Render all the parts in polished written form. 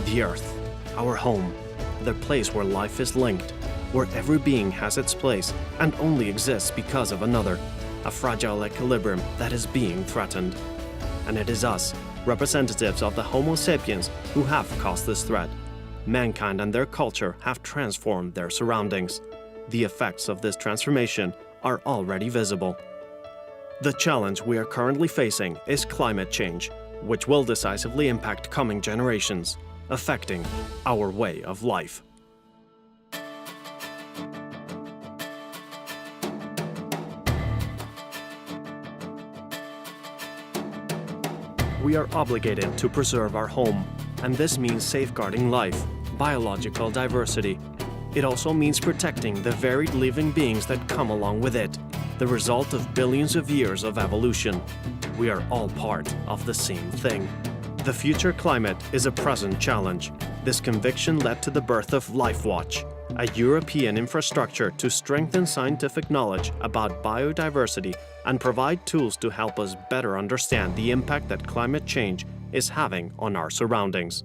The Earth, our home, the place where life is linked, where every being has its place and only exists because of another, a fragile equilibrium that is being threatened. And it is us, representatives of the Homo sapiens, who have caused this threat. Mankind and their culture have transformed their surroundings. The effects of this transformation are already visible. The challenge we are currently facing is climate change, which will decisively impact coming generations, affecting our way of life. We are obligated to preserve our home, and this means safeguarding life, biological diversity. It also means protecting the varied living beings that come along with it, the result of billions of years of evolution. We are all part of the same thing. The future climate is a present challenge. This conviction led to the birth of LifeWatch, a European infrastructure to strengthen scientific knowledge about biodiversity and provide tools to help us better understand the impact that climate change is having on our surroundings.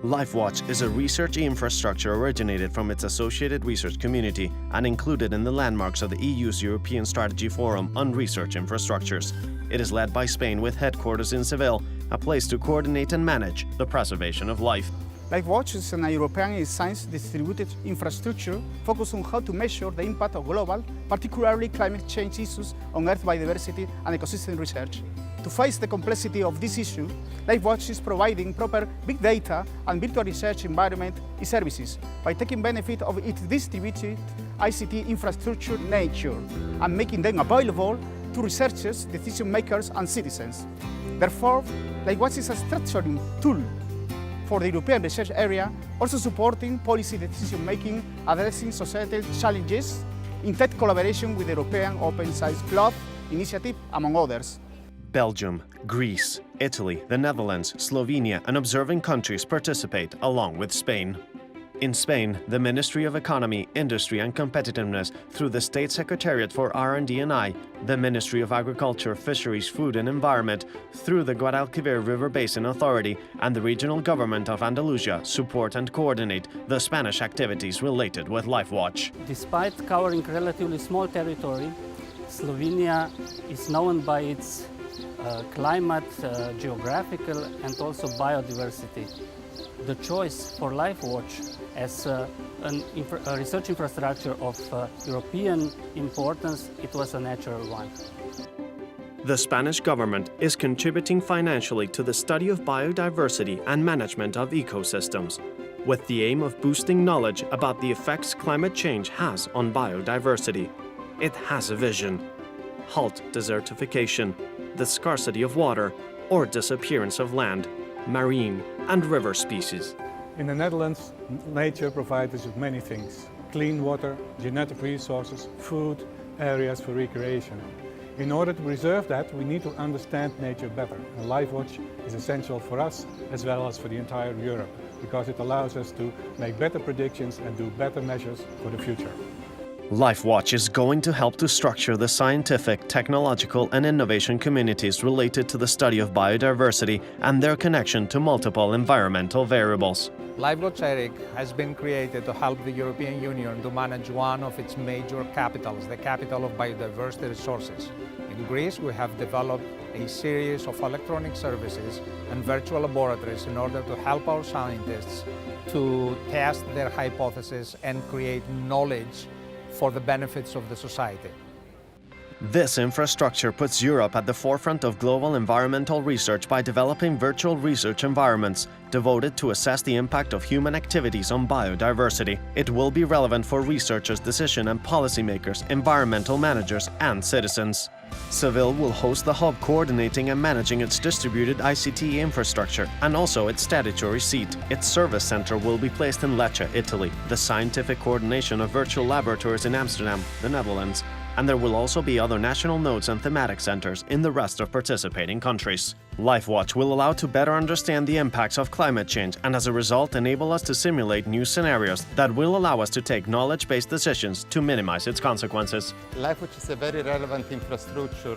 LifeWatch is a research infrastructure originated from its associated research community and included in the landmarks of the EU's European Strategy Forum on Research Infrastructures. It is led by Spain with headquarters in Seville, a place to coordinate and manage the preservation of life. LifeWatch is an European science-distributed infrastructure focused on how to measure the impact of global, particularly climate change issues on Earth biodiversity and ecosystem research. To face the complexity of this issue, LifeWatch is providing proper big data and virtual research environment services by taking benefit of its distributed ICT infrastructure nature and making them available to researchers, decision makers, and citizens. Therefore, LifeWatch is a structuring tool for the European research area, also supporting policy decision-making, addressing societal challenges in tight collaboration with the European Open Science Club initiative, among others. Belgium, Greece, Italy, the Netherlands, Slovenia, and observing countries participate along with Spain. In Spain, the Ministry of Economy, Industry and Competitiveness, through the State Secretariat for R&D&I, the Ministry of Agriculture, Fisheries, Food and Environment, through the Guadalquivir River Basin Authority, and the Regional Government of Andalusia, support and coordinate the Spanish activities related with LifeWatch. Despite covering relatively small territory, Slovenia is known by its climate, geographical and also biodiversity. The choice for LifeWatch as a research infrastructure of European importance, it was a natural one. The Spanish government is contributing financially to the study of biodiversity and management of ecosystems, with the aim of boosting knowledge about the effects climate change has on biodiversity. It has a vision: halt desertification, the scarcity of water, or disappearance of land, marine and river species. In the Netherlands, nature provides us with many things: clean water, genetic resources, food, areas for recreation. In order to preserve that, we need to understand nature better. And LifeWatch is essential for us as well as for the entire Europe, because it allows us to make better predictions and do better measures for the future. LifeWatch is going to help to structure the scientific, technological and innovation communities related to the study of biodiversity and their connection to multiple environmental variables. LifeWatch ERIC has been created to help the European Union to manage one of its major capitals, the capital of biodiversity resources. In Greece, we have developed a series of electronic services and virtual laboratories in order to help our scientists to test their hypotheses and create knowledge for the benefits of the society. This infrastructure puts Europe at the forefront of global environmental research by developing virtual research environments devoted to assess the impact of human activities on biodiversity. It will be relevant for researchers, decision and policymakers, environmental managers and citizens. Seville will host the hub coordinating and managing its distributed ICT infrastructure and also its statutory seat. Its service center will be placed in Lecce, Italy, the scientific coordination of virtual laboratories in Amsterdam, the Netherlands, and there will also be other national nodes and thematic centers in the rest of participating countries. LifeWatch will allow to better understand the impacts of climate change and as a result enable us to simulate new scenarios that will allow us to take knowledge-based decisions to minimize its consequences. LifeWatch is a very relevant infrastructure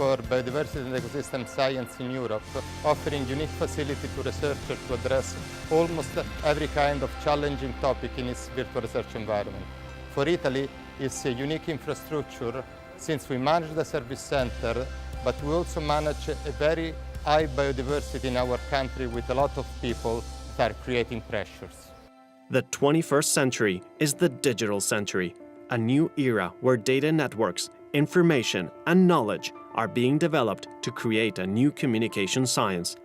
for Biodiversity and Ecosystem Science in Europe, offering unique facility to researchers to address almost every kind of challenging topic in its virtual research environment. For Italy, it's a unique infrastructure since we manage the service center, but we also manage a very high biodiversity in our country with a lot of people that are creating pressures. The 21st century is the digital century, a new era where data networks, information, and knowledge are being developed to create a new communication science,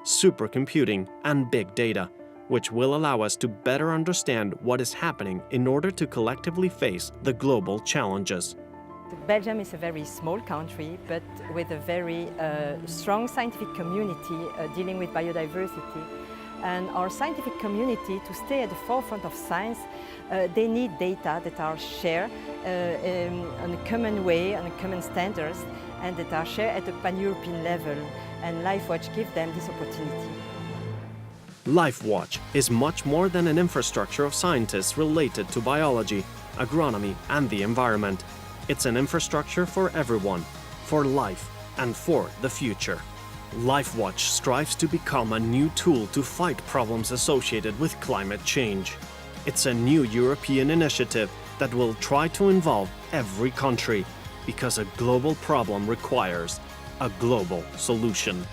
supercomputing, and big data, which will allow us to better understand what is happening in order to collectively face the global challenges. Belgium is a very small country, but with a very strong scientific community dealing with biodiversity. And our scientific community, to stay at the forefront of science, they need data that are shared on a common way, on a common standards, and that are shared at a pan-European level. And LifeWatch gives them this opportunity. LifeWatch is much more than an infrastructure of scientists related to biology, agronomy, and the environment. It's an infrastructure for everyone, for life, and for the future. LifeWatch strives to become a new tool to fight problems associated with climate change. It's a new European initiative that will try to involve every country, because a global problem requires a global solution.